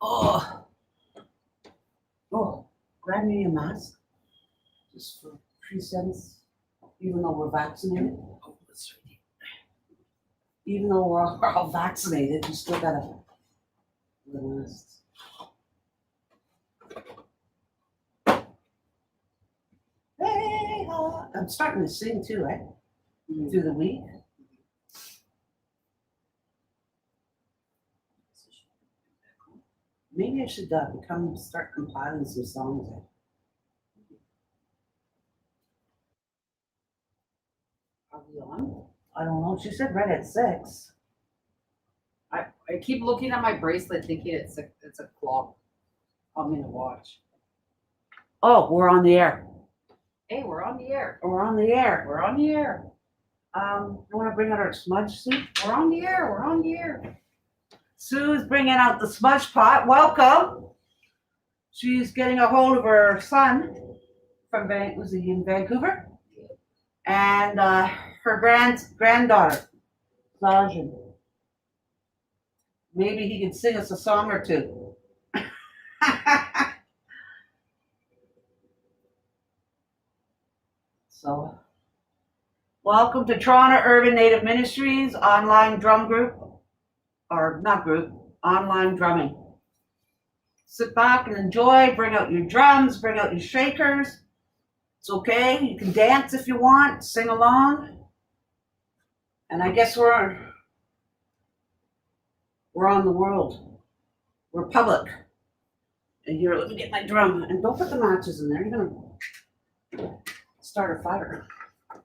Oh, grab me a mask just for 3 cents, even though we're vaccinated. Oh, that's right. Even though we're all vaccinated, you still gotta wear masks. Hey, I'm starting to sing too, right? Through the week. Maybe I should start compiling some songs. Are we on? I don't know. She said right at 6. I keep looking at my bracelet thinking it's a clock. I'm in a watch. Oh, we're on the air. Hey, we're on the air. We're on the air. We're on the air. You want to bring out our smudge soup? We're on the air. We're on the air. Sue's bringing out the smudge pot. Welcome. She's getting a hold of her son from was he in Vancouver? And her granddaughter, Sandra. Maybe he can sing us a song or two. So, welcome to Toronto Urban Native Ministries online drum group, or not group, online drumming. Sit back and enjoy, bring out your drums, bring out your shakers. It's okay, you can dance if you want, sing along. And I guess we're on the world. We're public. And here, let me get my drum. And don't put the matches in there, you're gonna start a fire. I'm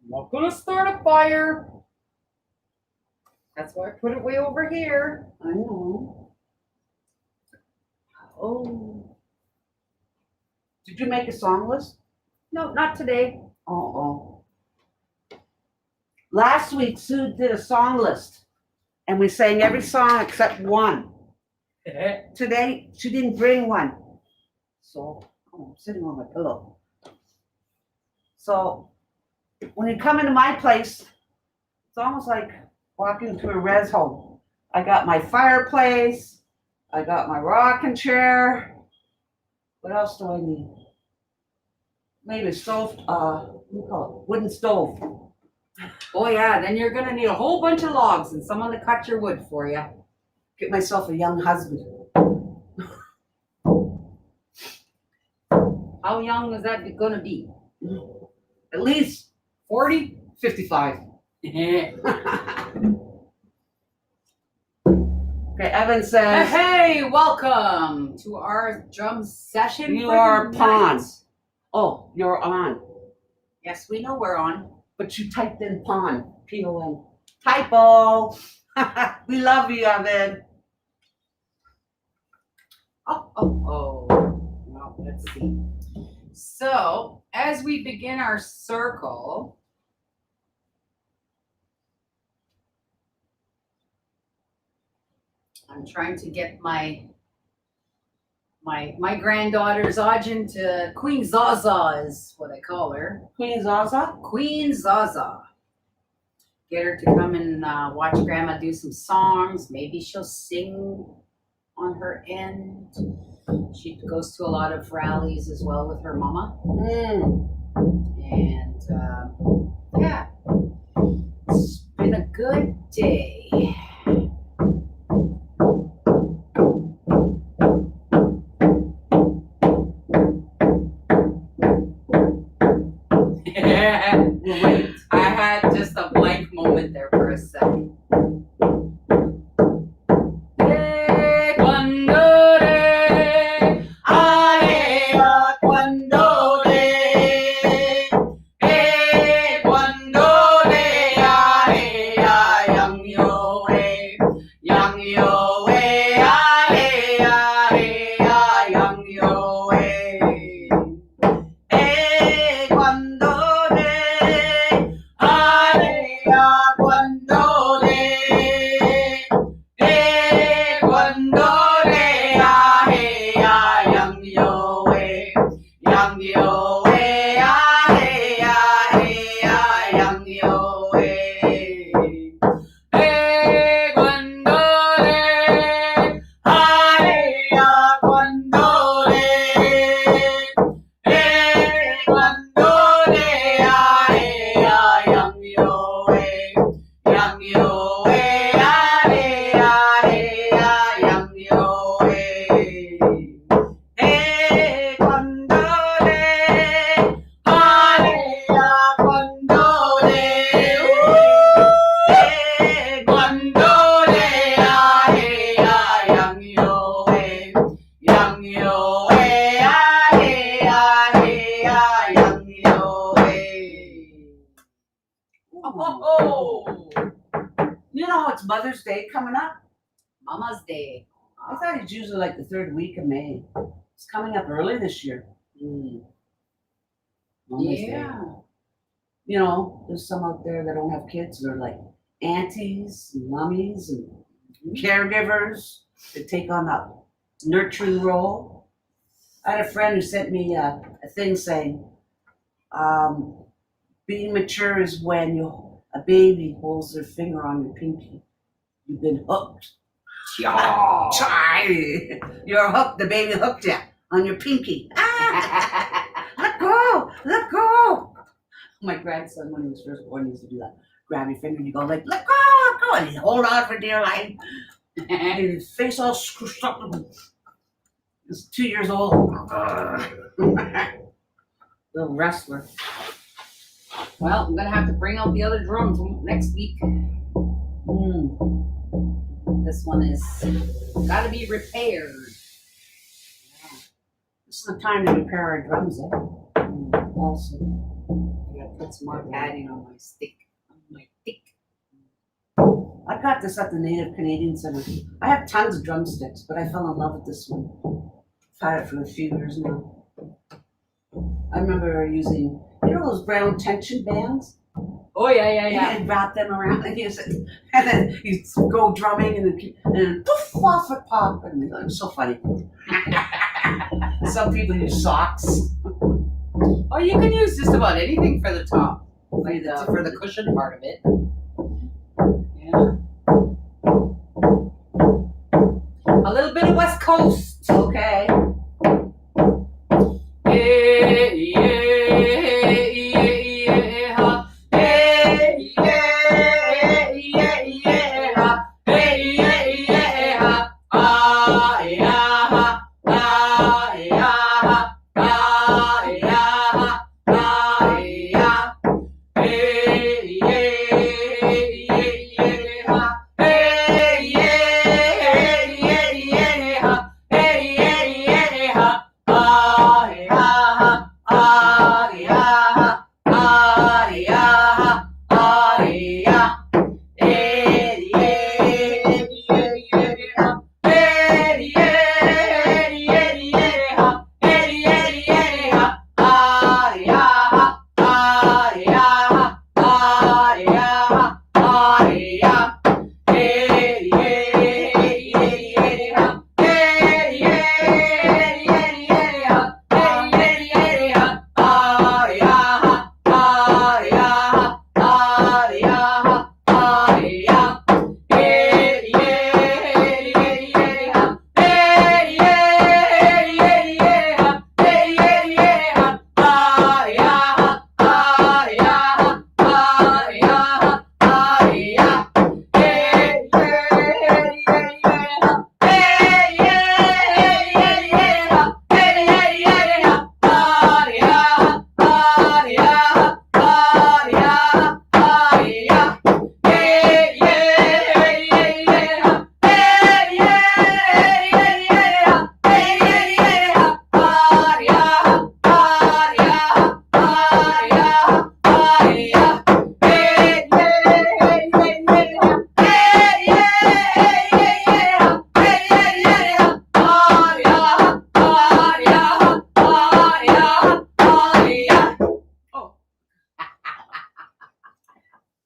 not gonna start a fire. That's why I put it way over here. I know. Oh. Did you make a song list? No, not today. Oh. Last week, Sue did a song list, and we sang every song except one. Today, she didn't bring one. So, I'm sitting on my pillow. So, when you come into my place, it's almost like walking to a res home. I got my fireplace. I got my rocking chair. What else do I need? Maybe a stove, what do you call it? Wooden stove. Oh yeah, then you're gonna need a whole bunch of logs and someone to cut your wood for you. Get myself a young husband. How young is that gonna be? At least 40? 55. Okay, Evan says, hey, welcome to our drum session. You are pawn. Oh, you're on. Yes, we know we're on. But you typed in pawn. P-O-N. Typo. We love you, Evan. Oh. Well, let's see. So, as we begin our circle, I'm trying to get my granddaughter's Ajin to Queen Zaza is what I call her. Queen Zaza? Queen Zaza. Get her to come and watch Grandma do some songs. Maybe she'll sing on her end. She goes to a lot of rallies as well with her mama. And yeah, it's been a good day. Wait, I had just a blank moment there for a second. Mother's Day coming up? Mama's Day. I thought it's usually like the third week of May. It's coming up early this year. Mama's Day. Yeah. You know, there's some out there that don't have kids. They're like aunties and mummies and caregivers that take on that nurturing role. I had a friend who sent me a thing saying, being mature is when a baby holds their finger on your pinky. You've been hooked. Oh. You're hooked. The baby hooked you on your pinky. Let go. Let go. My grandson, when he was first born, used to do that. Grab your finger and you go like, let go, and he'd hold on for dear life. And his face all squished up. He's 2 years old. Little wrestler. Well, I'm gonna have to bring out the other drums next week. This one is gotta be repaired. This is the time to repair our drums, also. I gotta put some more padding on my stick. I got this at the Native Canadian Center. I have tons of drumsticks, but I fell in love with this one. I've had it for a few years now. I remember using, you know those brown tension bands? Oh yeah. And wrap them around and use it. And then you go drumming and poof, off it pop. And it was so funny. Some people use socks. Oh, you can use just about anything for the top, like for the cushion part of it. Yeah. A little bit of West Coast. Okay.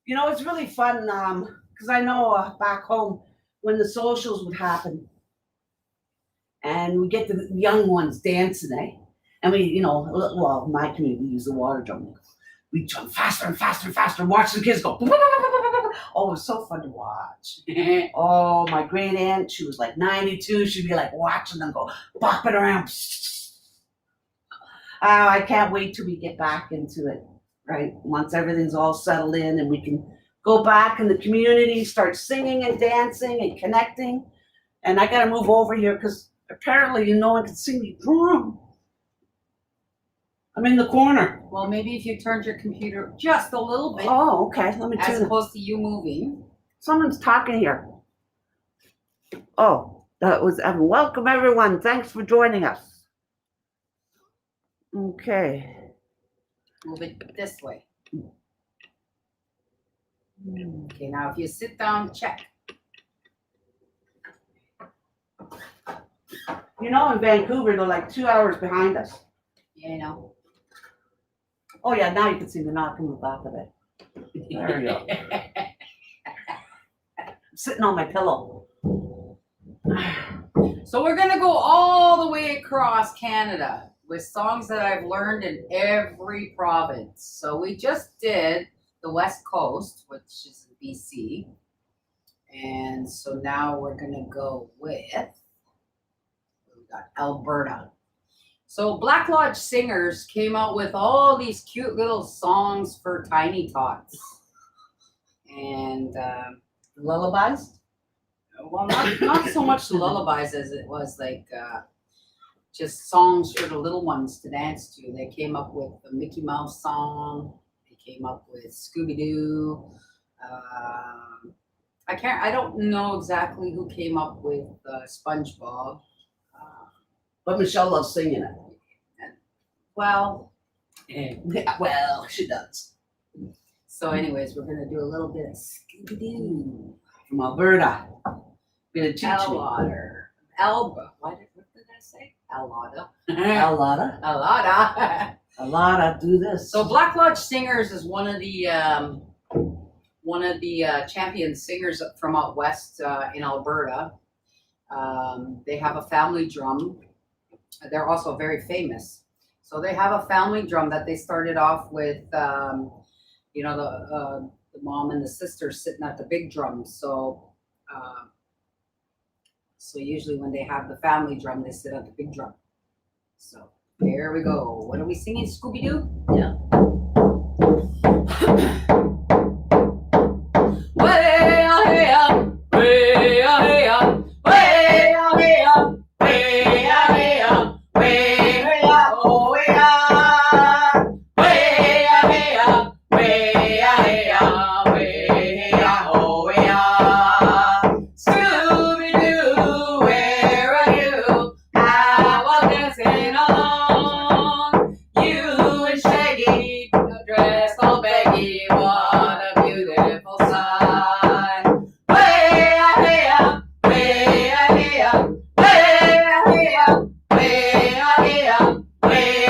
You know, it's really fun because I know back home when the socials would happen and we get the young ones dancing, and we, you know, well, in my community, we use the water drum. We jump faster and faster and faster and watch the kids go. Oh, it was so fun to watch. Oh, my great aunt, she was like 92. She'd be like watching them go bopping around. I can't wait till we get back into it. Right, once everything's all settled in and we can go back in the community, start singing and dancing and connecting. And I got to move over here because apparently no one can see me. I'm in the corner. Well, maybe if you turned your computer just a little bit. Oh, okay. Let me turn as it. opposed to you moving. Someone's talking here. Oh, that was welcome everyone. Thanks for joining us. Okay. Move it this way. Okay, now if you sit down, check. You know, in Vancouver, they're like 2 hours behind us. You know. Oh yeah, now you can see the knock in the back of it. There you go. I'm sitting on my pillow. So we're gonna go all the way across Canada with songs that I've learned in every province. So we just did the West Coast, which is in BC. And so now we're gonna go with, we got Alberta. So Black Lodge Singers came out with all these cute little songs for tiny tots. And Lullabies? well, not so much lullabies as it was like just songs for the little ones to dance to. They came up with the Mickey Mouse song. They came up with Scooby Doo. I don't know exactly who came up with SpongeBob. But Michelle loves singing it. Well, Yeah, well, she does. so anyways, we're gonna do a little bit of Scooby Doo. From Alberta. Gonna teach me. What did I say? Alada. A lotta. Alada. A lotta do this. So Black Lodge Singers is one of the champion singers from out west in Alberta. They have a family drum. They're also very famous. So they have a family drum that they started off with, you know, the mom and the sister sitting at the big drum. So usually when they have the family drum, they sit at the big drum. So here we go. What are we singing? Scooby Doo? Yeah. Way up, way up, way up, way up, way up, way up, way up, way up, way up, oh way up, way up, way up, way up, way up, way up, oh way up. Scooby Doo, where are you? I was dancing along. You and Shaggy, dressed all baggy. What a beautiful sight. Way up, way up, way up, way up, way up, way up, way up, way up,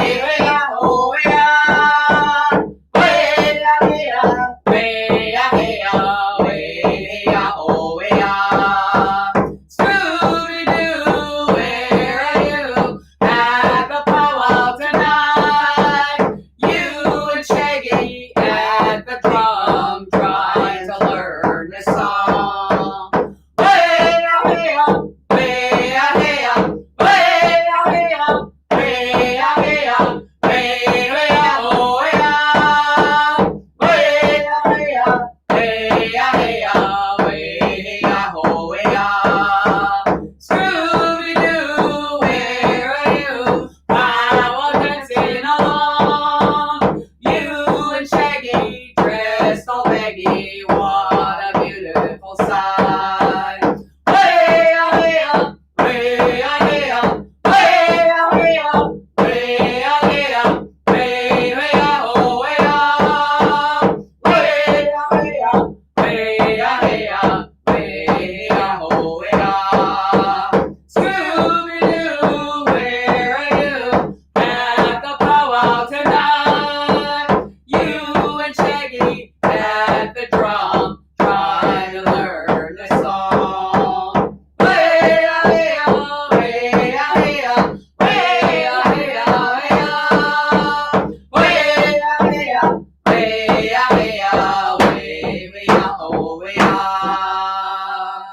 way up, oh way up, way up, way up, way up, way up, way up, oh way up. Scooby Doo, where are you? At the powwow tonight. You and Shaggy at the drum trying to learn this song. Way up, way up, way up, way up, way up, way up, way up, way up, way up, oh way up, way up, way up, way up, way up, way up, oh way up. Scooby Doo, where are you? I was dancing along. You and Shaggy dressed all baggy. What a beautiful sight. Way up, way up, way up, way up, way up, way up, way up, way up, way up, oh way up. Way up, way up, way up, way up, way up, oh way up. Scooby Doo, where are you? At the powwow tonight. You and Shaggy at the drum trying to learn the song. Way up, way up, way up, way up, way up, way up, way up. Way up, way up, way up, way up, way up, oh way up.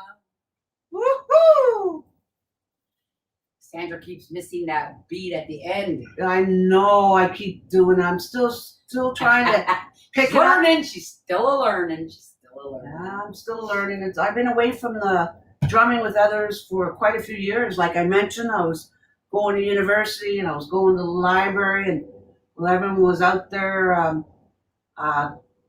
Woohoo! Sandra keeps missing that beat at the end. I know. I keep doing. I'm still trying to pick She's it up. learning. She's still a learning. She's still a learning. Yeah, I'm still learning. I've been away from the drumming with others for quite a few years. Like I mentioned, I was going to university and I was going to the library, and while everyone was out there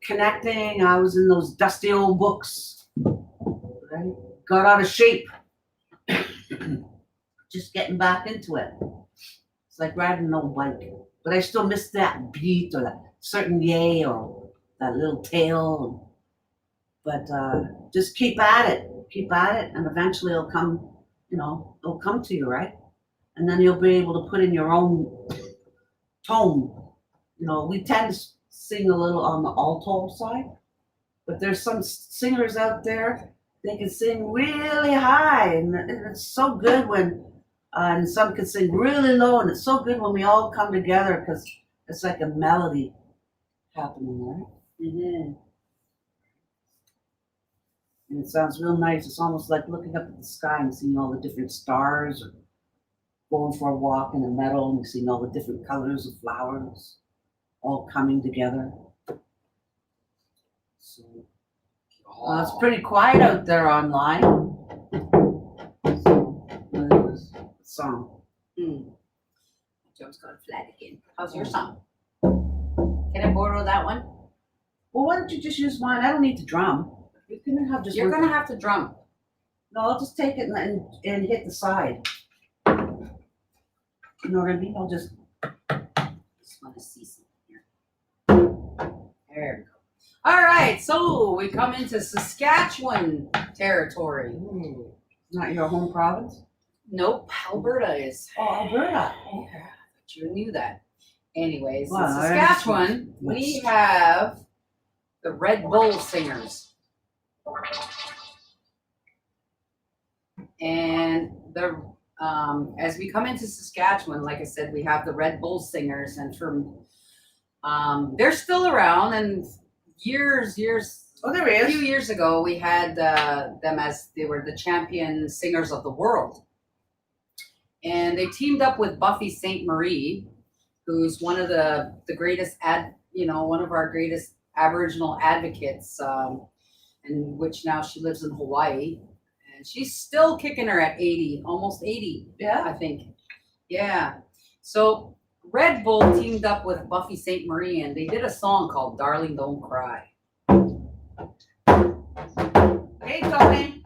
connecting, I was in those dusty old books. I got out of shape. Just getting back into it. It's like riding an old bike. But I still miss that beat or that certain yay or that little tail. But just keep at it, and eventually it'll come. It'll come to you, right? and then you'll be able to put in your own tone. You know, we tend to sing a little on the alto side, but there's some singers out there, they can sing really high, and it's so good when, and some can sing really low, and it's so good when we all come together because it's like a melody happening, right? Mm-hmm. And it sounds real nice. It's almost like looking up at the sky and seeing all the different stars, or going for a walk in a meadow and seeing all the different colors of flowers all coming together. So it's pretty quiet out there online. So, what is this song? Joe's got flat again. How's your song? Can I borrow that one? Well, why don't you just use mine? I don't need to drum. You can have just. You're gonna have to drum. No, I'll just take it and hit the side. You know what I mean? I'll just want to see something here. There we go. All right, so we come into Saskatchewan territory. Not your home province? Nope, Alberta is. Oh, Alberta. Yeah, but you knew that. Anyways, Wow, in Saskatchewan, we have the Red Bull Singers. And the as we come into Saskatchewan, like I said, we have the Red Bull Singers, and from they're still around. And Oh, there is. a few years ago, we had them as they were the champion singers of the world, and they teamed up with Buffy St. Marie, who's one of the greatest one of our greatest Aboriginal advocates, and which now she lives in Hawaii. And she's still kicking her at 80, almost 80, Yeah. I think. Yeah. So Red Bull teamed up with Buffy St. Marie, and they did a song called Darling Don't Cry. Hey, Tony.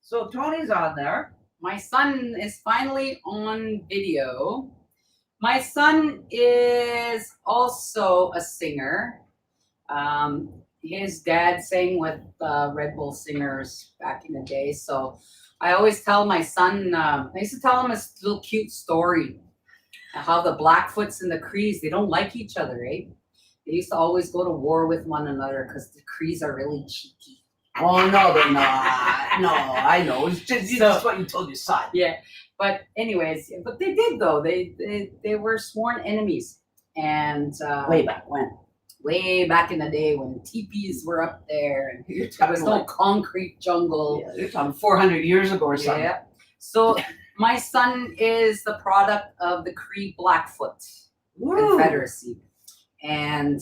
So Tony's on there. My son is finally on video. My son is also a singer. His dad sang with Red Bull Singers back in the day. So I always tell my son, I used to tell him a little cute story. How the Blackfoots and the Crees, they don't like each other, eh? They used to always go to war with one another because the Crees are really cheeky. Oh, no, they're not. No, I know. It's just what you told your son. Yeah. But anyways, but they did though. They were sworn enemies. And way back when? way back in the day when teepees were up there and You're there was talking no like, concrete jungle. yeah, you're talking 400 years ago or something. Yeah. So my son is the product of the Cree Blackfoot Woo. Confederacy. And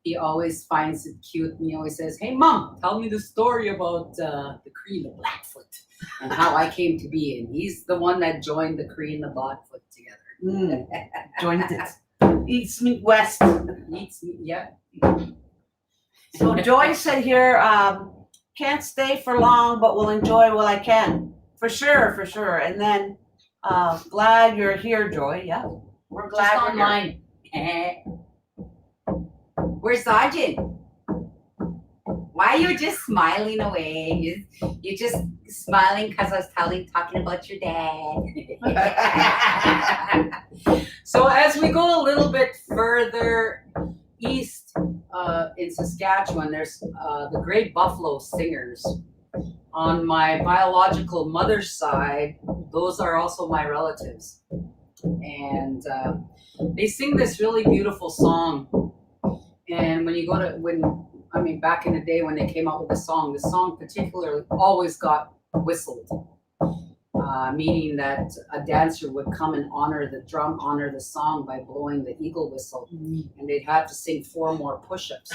he always finds it cute and he always says, "Hey, Mom, tell me the story about the Cree and the Blackfoot and how I came to be." And he's the one that joined the Cree and the Blackfoot together. Joined it. Eats meat west. Eats meat, yeah. So Joy said here, can't stay for long, but will enjoy while I can. For sure, for sure. And then, glad you're here, Joy. Yeah, we're glad Just we're online. Where's Sergeant? Why are you just smiling away? You're just smiling because I was talking about your dad. So as we go a little bit further east in Saskatchewan, there's the Great Buffalo Singers. On my biological mother's side, those are also my relatives. And they sing this really beautiful song. And when you go to, back in the day when they came out with the song particularly always got whistled. Meaning that a dancer would come and honor the song by blowing the eagle whistle. And they'd have to sing 4 more push-ups.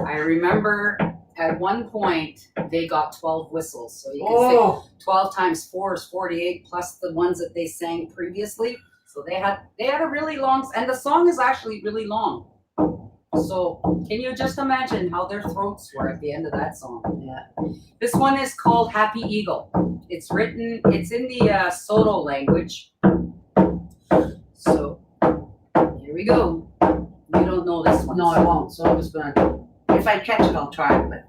I remember at one point they got 12 whistles. So you can say 12 times 4 is 48 plus the ones that they sang previously. So they had a really long, and the song is actually really long. So can you just imagine how their throats were at the end of that song? Yeah. This one is called Happy Eagle. It's in the Soto language. So here we go. You don't know this one. No, I won't. So I was gonna. If I catch it, I'll try. But.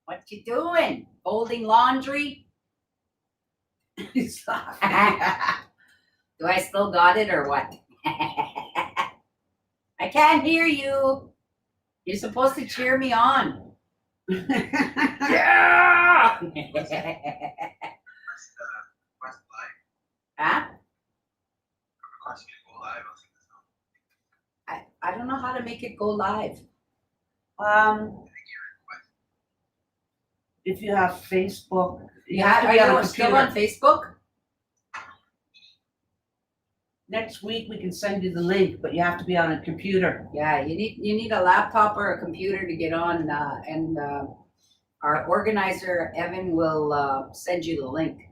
What you doing? Folding laundry? Do I still got it or what? I can't hear you. You're supposed to cheer me on. Yeah! Huh? I don't know how to make it go live. If you have Facebook, Are you still on Facebook? Next week we can send you the link, but you have to be on a computer. Yeah, you need a laptop or a computer to get on, and our organizer Evan will send you the link.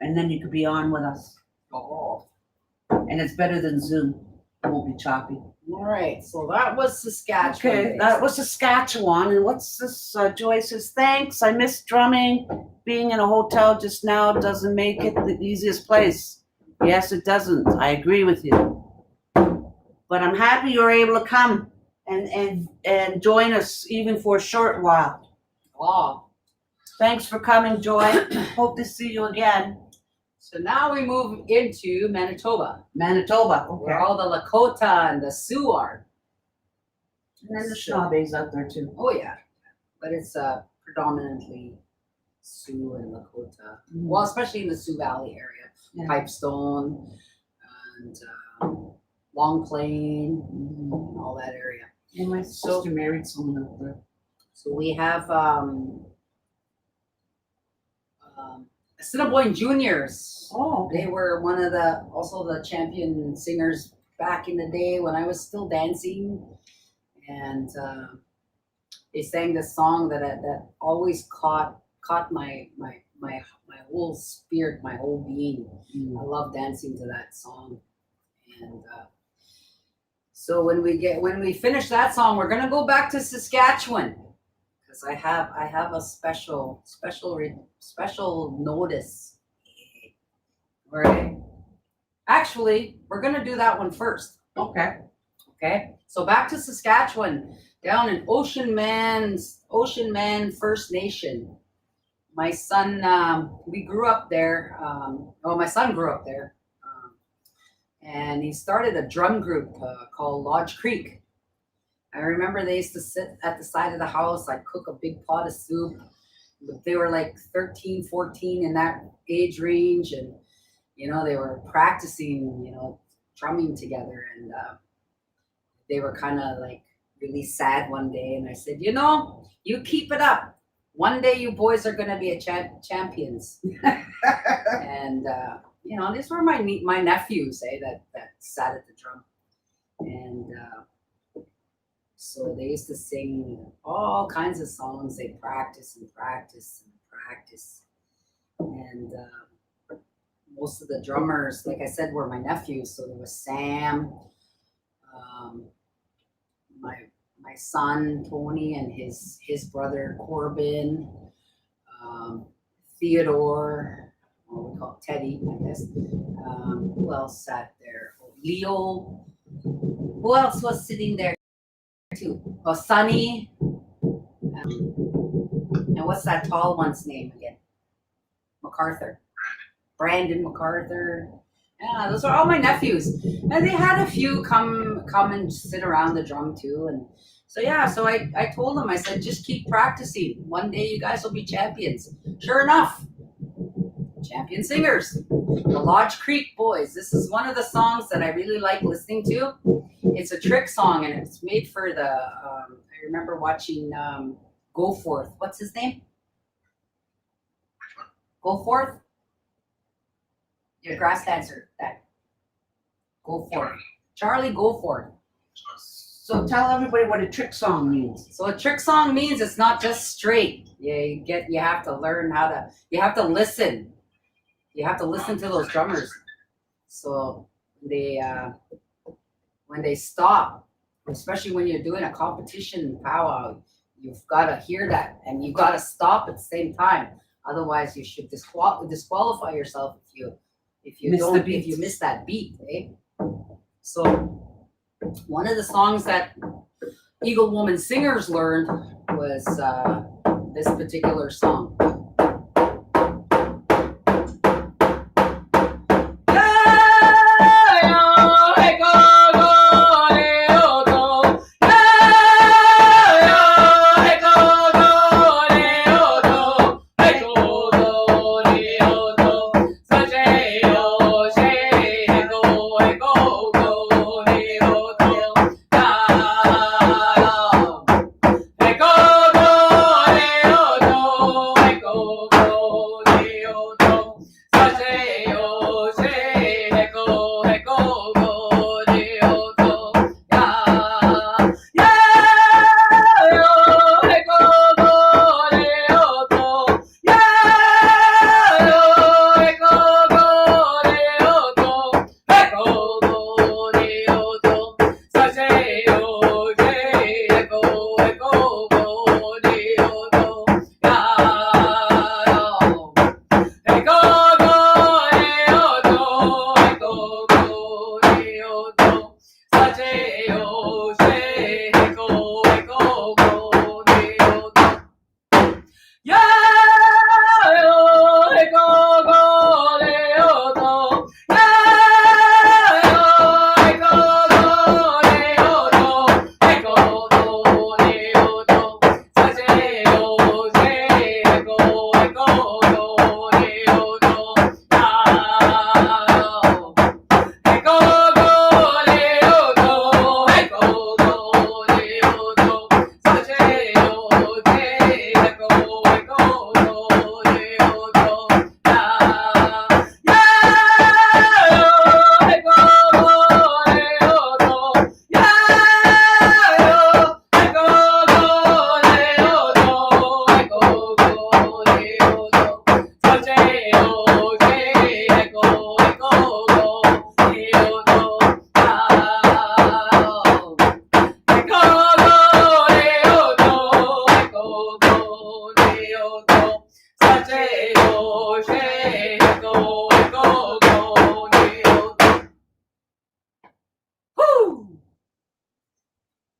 And then you could be on with us. Oh. And it's better than Zoom. It won't be choppy. All right, so that was Saskatchewan. Okay, that was Saskatchewan. And what's this? Joy says, thanks. I miss drumming. Being in a hotel just now doesn't make it the easiest place. Yes, it doesn't. I agree with you. But I'm happy you were able to come and join us even for a short while. Oh. Thanks for coming, Joy. Hope to see you again. So now we move into Manitoba. Manitoba, okay. Where all the Lakota and the Sioux are. And then the Snobbies out there too. Oh yeah, but it's predominantly Sioux and Lakota. Mm. Well, especially in the Sioux Valley area, Yeah. Pipestone and Long Plain, all that area. And my sister married someone out there. So we have Assiniboine Juniors. Oh, okay. They were one of the champion singers back in the day when I was still dancing, and they sang this song that always caught my whole spirit, my whole being. I love dancing to that song, and so when we finish that song, we're gonna go back to Saskatchewan. Because I have a special notice. Right. Actually, we're gonna do that one first. Okay. Okay. So back to Saskatchewan, down in Ocean Man First Nation. My son, we grew up there. My son grew up there, and he started a drum group called Lodge Creek. I remember they used to sit at the side of the house. I'd cook a big pot of soup. They were like 13, 14 in that age range. And, they were practicing, drumming together. And they were kind of like really sad one day. And I said, you keep it up. One day you boys are going to be champions. And, these were my nephews, that sat at the drum. And, so they used to sing all kinds of songs. They practice and practice and practice. And most of the drummers, like I said, were my nephews. So there was Sam, my son Tony, and his brother Corbin, Theodore, what we call Teddy, I guess. Who else sat there? Leo. Who else was sitting there? Too. Oh, Sonny. And what's that tall one's name again? MacArthur. Brandon MacArthur. Yeah, those are all my nephews. And they had a few come and sit around the drum too. And so I told them, I said, just keep practicing. One day you guys will be champions. Sure enough. Champion singers. The Lodge Creek Boys. This is one of the songs that I really like listening to. It's a trick song, and it's made for the, I remember watching Go Forth. What's his name? Go Forth? Your grass dancer. That. Go Forth. Charlie Go Forth. So tell everybody what a trick song means. So a trick song means it's not just straight. You have to learn you have to listen. You have to listen to those drummers. So when they stop, especially when you're doing a competition powwow, you've got to hear that, and you've got to stop at the same time. Otherwise, you should disqualify yourself if you miss that beat. Eh? So one of the songs that Eagle Woman Singers learned was this particular song.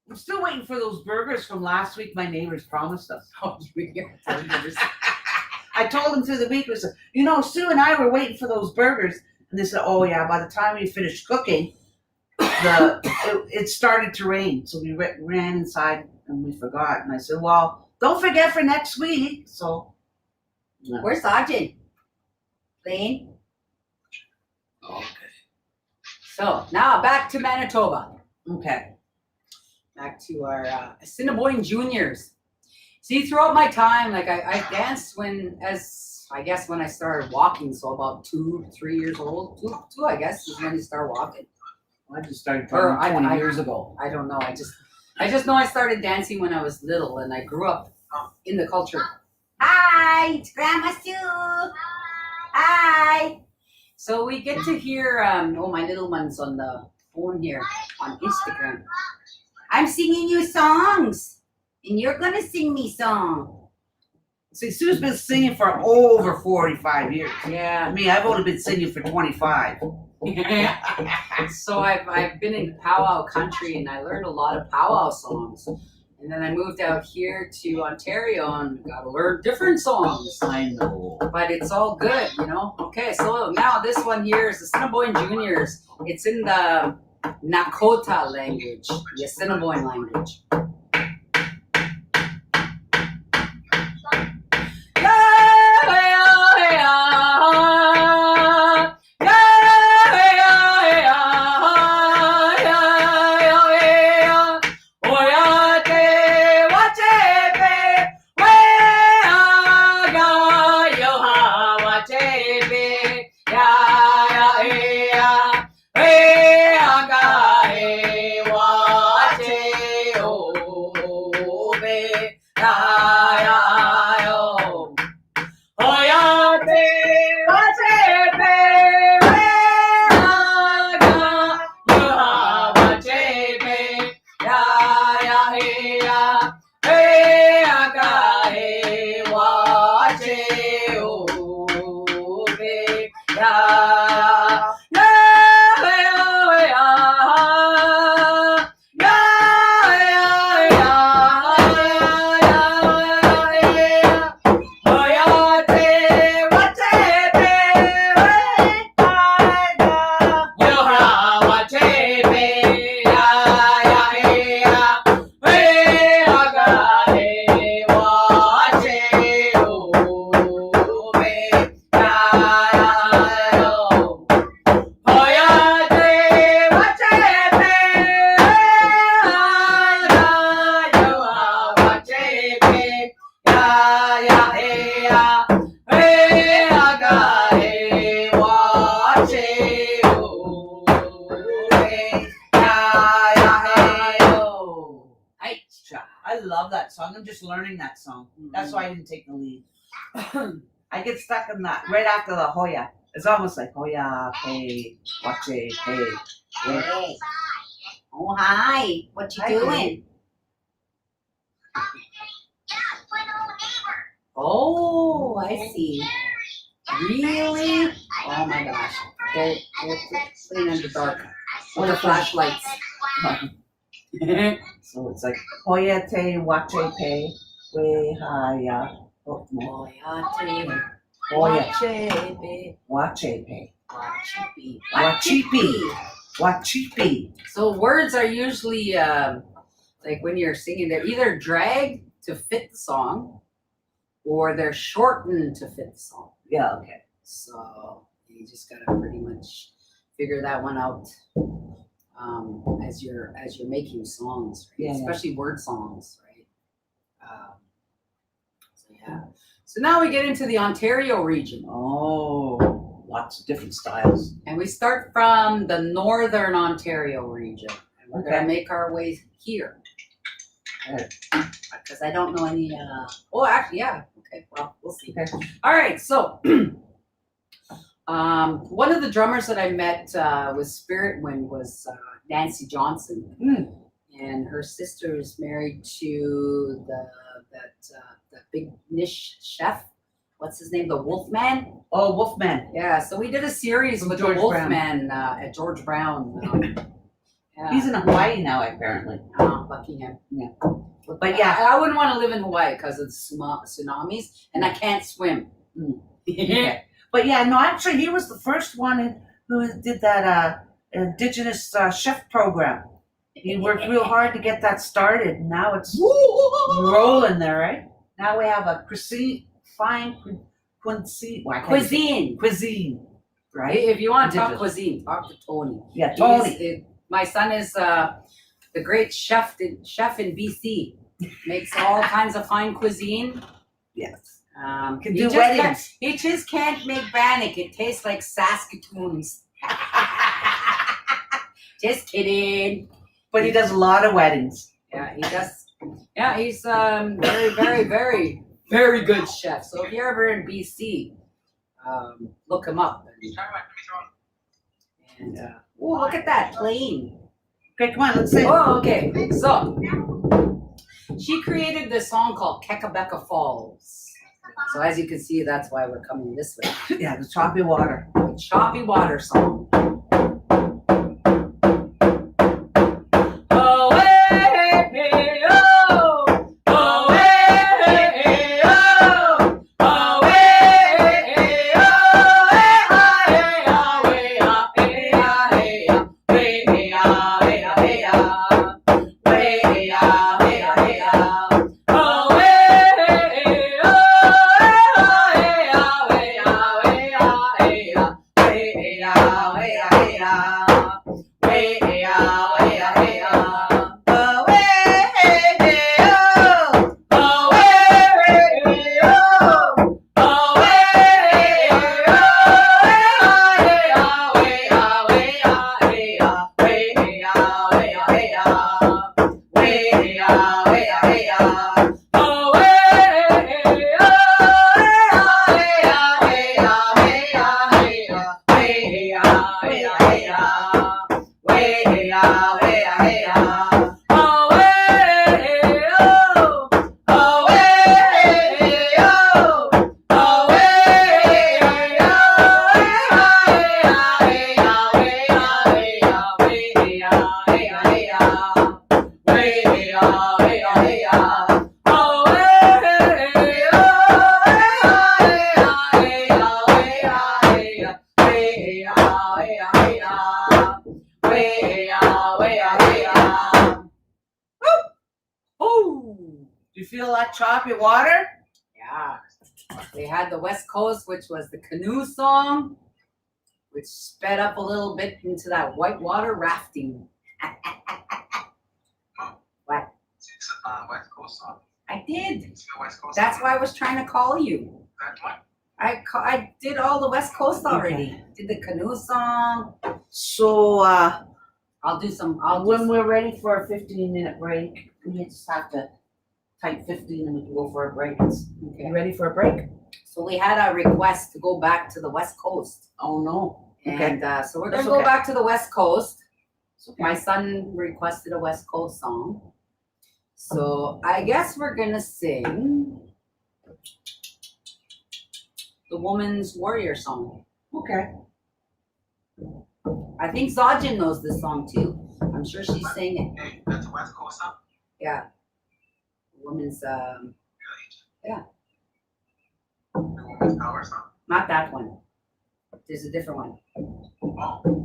I'm still waiting for those burgers from last week my neighbors promised us. I told them through the week, was, Sue and I were waiting for those burgers. And they said, oh yeah, by the time we finished cooking, it started to rain. So we ran inside and we forgot. And I said, well, don't forget for next week. So. Yeah. Where's Sergeant? Playing? Okay. So now back to Manitoba. Okay. Back to our Assiniboine Juniors. See, throughout my time, like I danced when I started walking, so about 2, 3 years old. Two, I guess, is when you start walking. I just started 20 years ago. I don't know. I just know I started dancing when I was little, and I grew up in the culture. Hi, it's Grandma Sue. Hi. So we get to hear, my little one's on the phone here on Instagram. I'm singing you songs, and you're going to sing me song. See, Sue's been singing for over 45 years. Yeah. I mean, I've only been singing for 25. So I've been in powwow country, and I learned a lot of powwow songs. And then I moved out here to Ontario and got to learn different songs. I know. But it's all good, Okay, so now this one here is the Assiniboine Juniors. It's in the Nakota language, the Assiniboine language. ya, hey ya, hey aga, hey watch it, oh, hey ya, ya, hey oh. Hey. I love that song. I'm just learning that song. That's why I didn't take the lead. I get stuck in that right after the Hoya. It's almost like Hoya, hey, watch it, hey. Hey. Oh hi, what you Hi, doing? Oh, I see. Really? Oh my gosh. They're playing in the dark with the flashlights. So it's like Hoya te wache pe we haya. Oh, no. Hoya wache pe. Wachipi. Wachipi. So words are usually like when you're singing, they're either dragged to fit the song or they're shortened to fit the song. Yeah, okay. So you just gotta pretty much figure that one out as you're making songs, right? Yeah, Especially word songs, right? So yeah. So now we get into the Ontario region. Oh, lots of different styles. And we start from the Northern Ontario region. And we're gonna make our way here. Because I don't know any oh actually yeah. Okay, well we'll see. Okay. All right, so one of the drummers that I met with Spirit Wind was Nancy Johnson. And her sister is married to that big niche chef. What's his name? The Wolfman? Oh, Wolfman. Yeah, so we did a series with George the Wolfman at George Brown. Yeah. He's in Hawaii now, apparently. Lucky him. Yeah. But yeah, I wouldn't want to live in Hawaii because of tsunamis, and I can't swim. Okay. But yeah, no, actually, he was the first one who did that Indigenous chef program. He worked real hard to get that started. And now it's rolling there, right? Now we have a fine cuisine, right? If you want to talk Indigenous. cuisine, talk to Tony. Yeah, Tony. My son is the great chef in BC. Makes all kinds of fine cuisine. Yes. Can do weddings. He just can't make bannock. It tastes like Saskatoon's. Just kidding. But he does a lot of weddings. Yeah, he does. Yeah, he's very, very, very, very good chef. So if you're ever in BC, look him up. And oh, look at that plane. Okay, come on, let's sing. Oh, okay. So she created this song called Kekabeka Falls. So as you can see, that's why we're coming this way. Yeah, the choppy water. Choppy water song. Oh, hey, hey, oh. Oh, hey, hey, oh. Oh, hey, hey, oh. Hey, ah, hey, ah, hey, ah, hey, ah, hey, ah, hey, ah, hey, ah, hey, ah, hey, ah, hey, ah. Oh, hey, hey, oh. Hey, ah, hey, ah, hey, ah, hey, ah, hey, ah, hey, ah, hey, ah. Hey, ah, hey, ah, hey, ah. Oh, hey, hey, hey, oh. Oh, hey, hey, oh. Oh, hey, hey, oh. Hey, ah, hey, ah, hey, ah, hey, ah, hey, ah. Hey, ah, hey, ah, hey, ah. Hey, ah, hey, ah, hey, ah. Oh, hey, hey, oh. Hey, ah, hey, ah, hey, ah, hey, ah. Hey, ah, hey, ah, hey, ah. Hey, ah, hey, ah, hey, ah. Oh, hey, oh. Oh, hey, oh. Oh, hey, oh. Hey, ah, hey, ah, hey, ah, hey, ah, hey, ah, hey, ah, hey, ah. Hey, ah, hey, ah, hey, ah. Oh, hey, oh. Hey, ah, hey, ah, hey, ah, hey, ah. Hey, ah, hey, ah, hey, ah. Hey, ah, hey, ah, hey, ah. Oh, Do you feel that choppy water? yeah. They had the West Coast, which was the canoe song, which sped up a little bit into that whitewater rafting. What? West Coast song. I did. It's the West Coast. That's why I was trying to call you. That one? I did all the West Coast already. Did the canoe song. So, I'll do some. when we're ready for a 15-minute break, we just have to type 15 and we can go for a break. Okay. You ready for a break? So we had a request to go back to the West Coast. Oh, no. And so we're going That's to go okay. back to the West Coast. Okay. My son requested a West Coast song. So I guess we're going to sing the Woman's Warrior song. Okay. I think Zajin knows this song too. I'm sure she's singing it. Hey, that's a West Coast song? Yeah. Woman's, Really? Yeah. The Woman's Power song? not that one. There's a different one. Oh.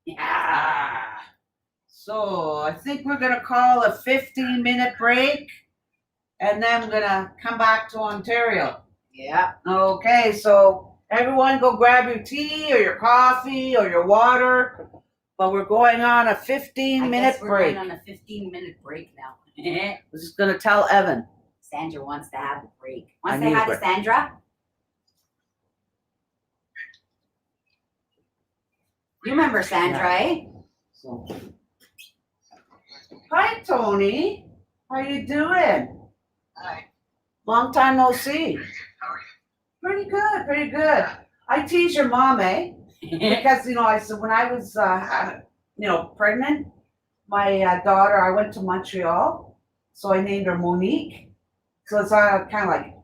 Yeah. So I think we're gonna call a 15-minute break, and then we're gonna come back to Ontario. Yeah. Okay, so everyone go grab your tea or your coffee or your water, but we're going on a 15-minute We're break. going on a 15-minute break now. This is gonna tell Evan. Sandra wants to have a break. I Want to say need a hi to break. Sandra? You remember Sandra, eh? So. Hi, Tony. How you doing? Hi. Long time no see. How are you? Pretty good, pretty good. I tease your mom, eh? Because I said when I was pregnant, my daughter, I went to Montreal, so I named her Monique. So it's kind of like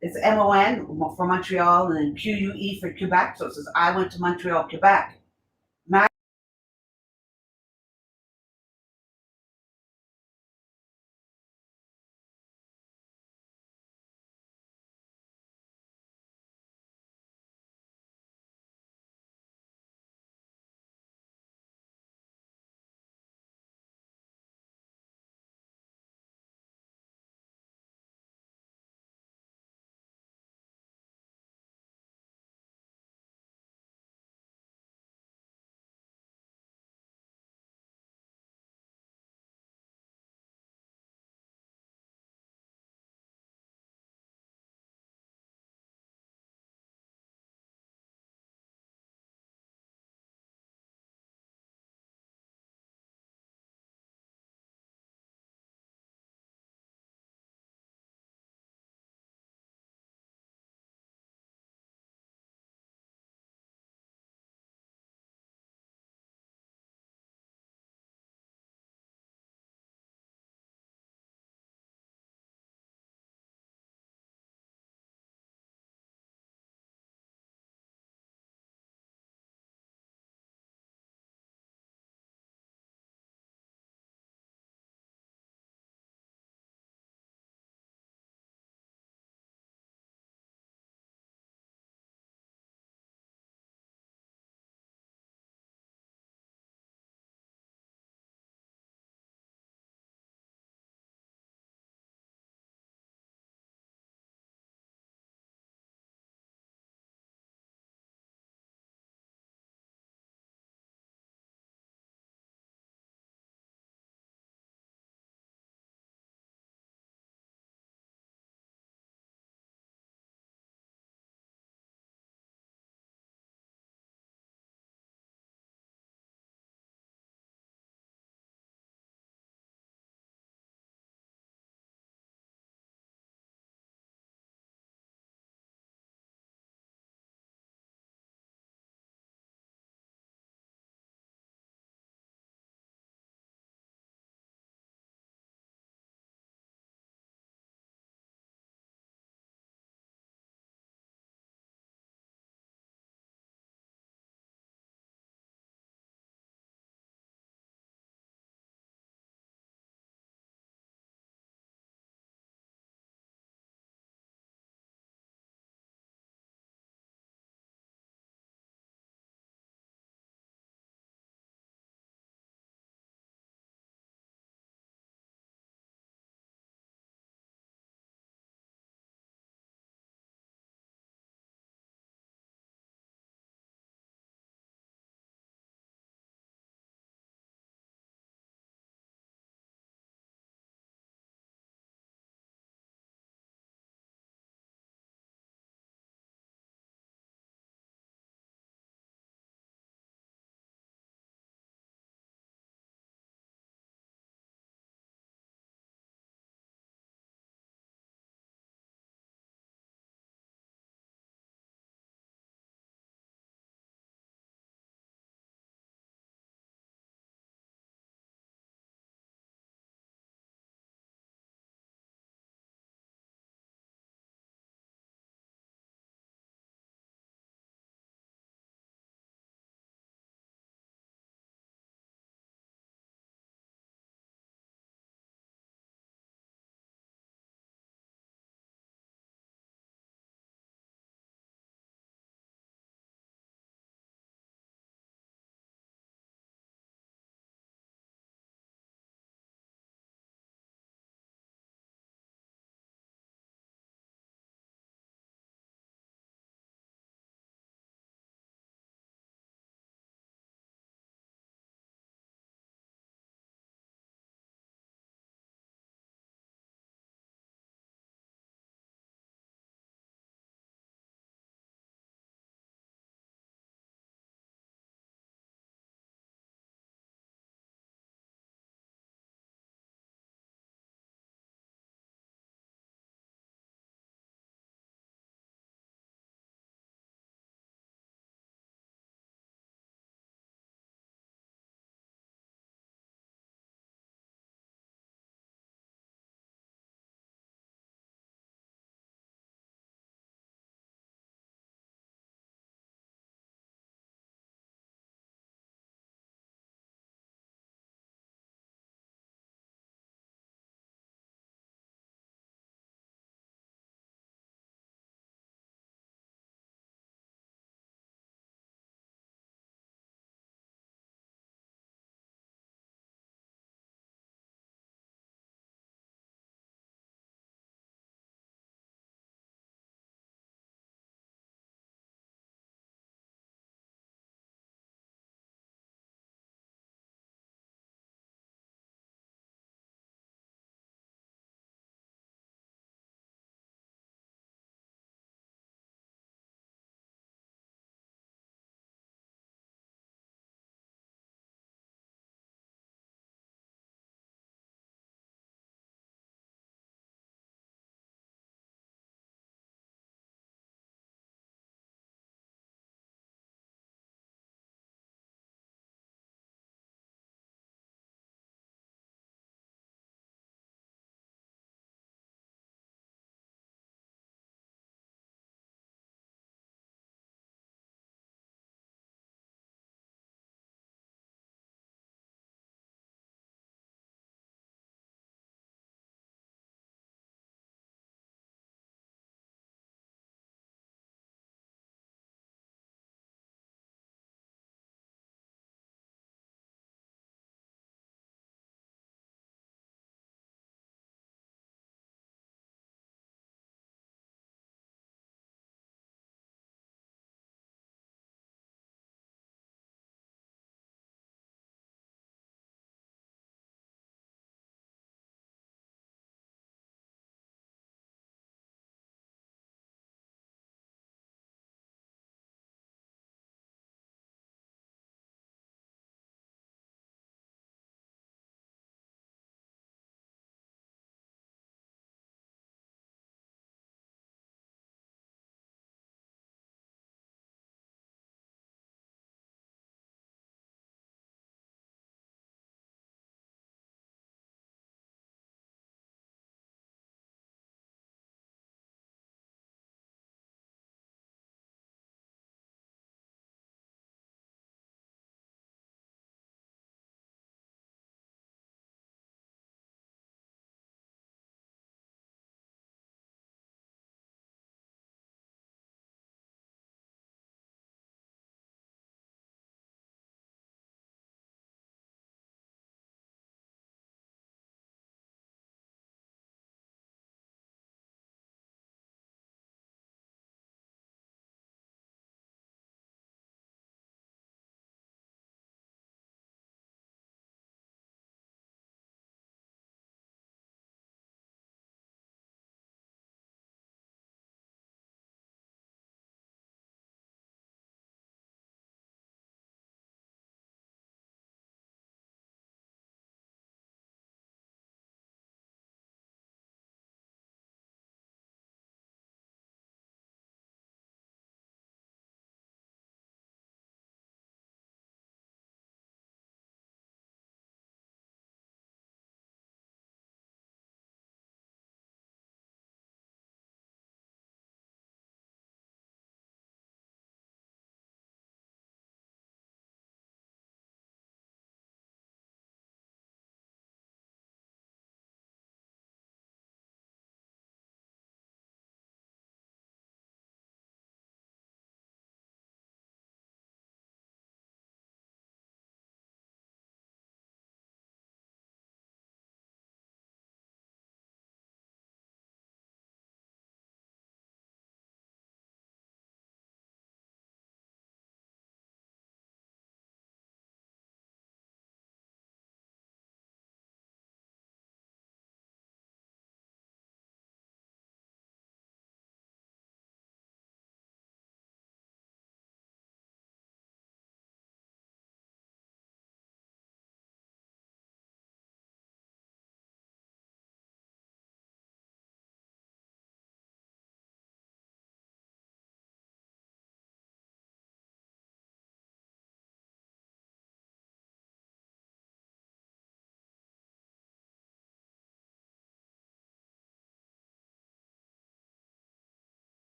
it's MON for Montreal and then QUE for Quebec. So it says I went to Montreal, Quebec.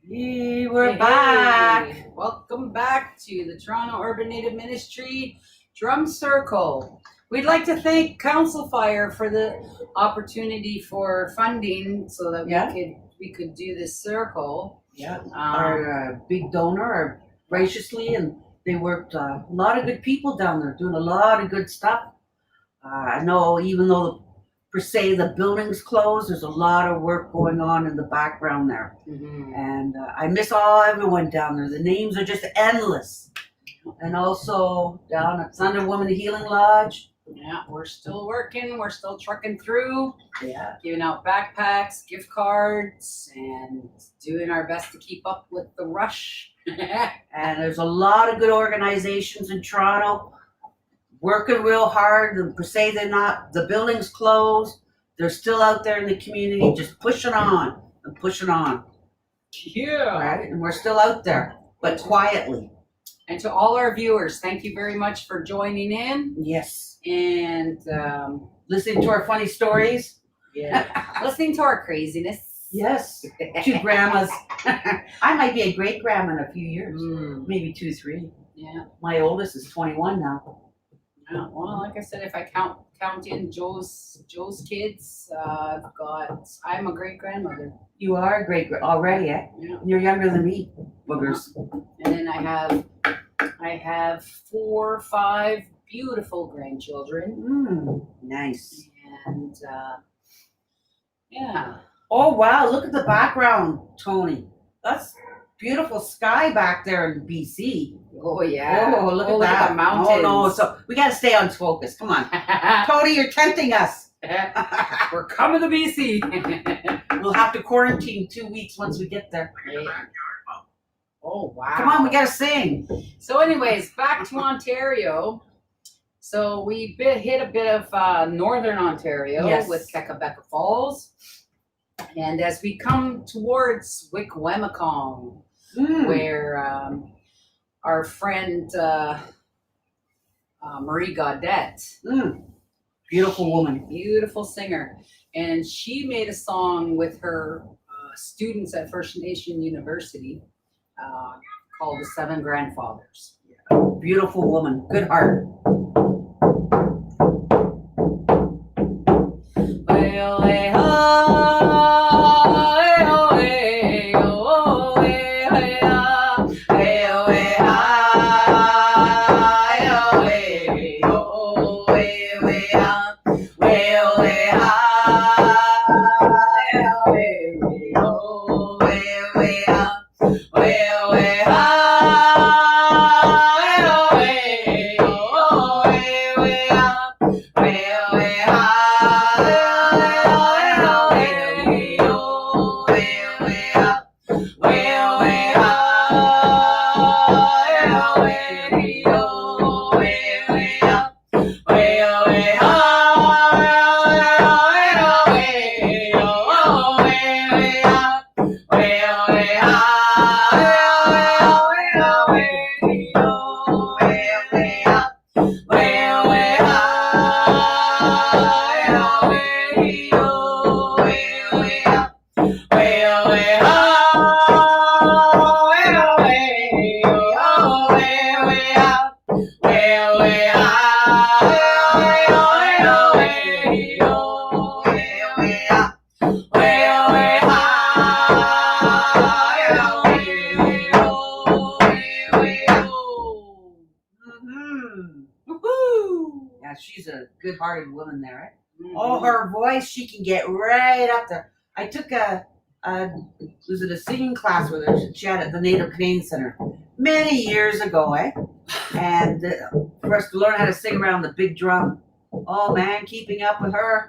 We're back. Welcome back to the Toronto Urban Native Ministry Drum Circle. We'd like to thank Council Fire for the opportunity for funding so that we could do this circle. Yeah, our big donor graciously, and they worked a lot of good people down there doing a lot of good stuff. I know even though per se the building's closed, there's a lot of work going on in the background there. Mm-hmm. And I miss everyone down there. The names are just endless. And also down at Sandra Woman Healing Lodge. Yeah, we're still working. We're still trucking through. Yeah. Giving out backpacks, gift cards, and doing our best to keep up with the rush. And there's a lot of good organizations in Toronto working real hard. And per se, the building's closed. They're still out there in the community just pushing on and pushing on. Yeah. Right? And we're still out there, but quietly. And to all our viewers, thank you very much for joining in. Yes. And listening to our funny stories. Yeah. Listening to our craziness. Yes. Two grandmas. I might be a great grandma in a few years. Maybe 2, 3. Yeah. My oldest is 21 now. Yeah. Well, like I said, if I count in Joe's kids, I'm a great grandmother. You are a great already, eh? Yeah. You're younger than me, boogers. And then I have 4 or 5 beautiful grandchildren. Nice. And yeah. Oh wow! Look at the background, Tony. That's beautiful sky back there in BC. Oh yeah. Oh, look at that. The mountains. Oh no! So we got to stay on focus. Come on, Tony, you're tempting us. We're coming to BC. We'll have to quarantine 2 weeks once we get there. Oh wow! Come on, we gotta sing. So, anyways, back to Ontario. So we hit a bit of northern Ontario with Kekabeka Falls, and as we come towards Wikwemicong, where our friend Marie Gaudette, beautiful woman, beautiful singer, and she made a song with her students at First Nation University called "The Seven Grandfathers." Beautiful woman, good heart. She's a good-hearted woman there, right? Oh, her voice, she can get right up there. I took a singing class with her. She had at the Native Canadian Center many years ago, eh? And for us to learn how to sing around the big drum. Oh man, keeping up with her.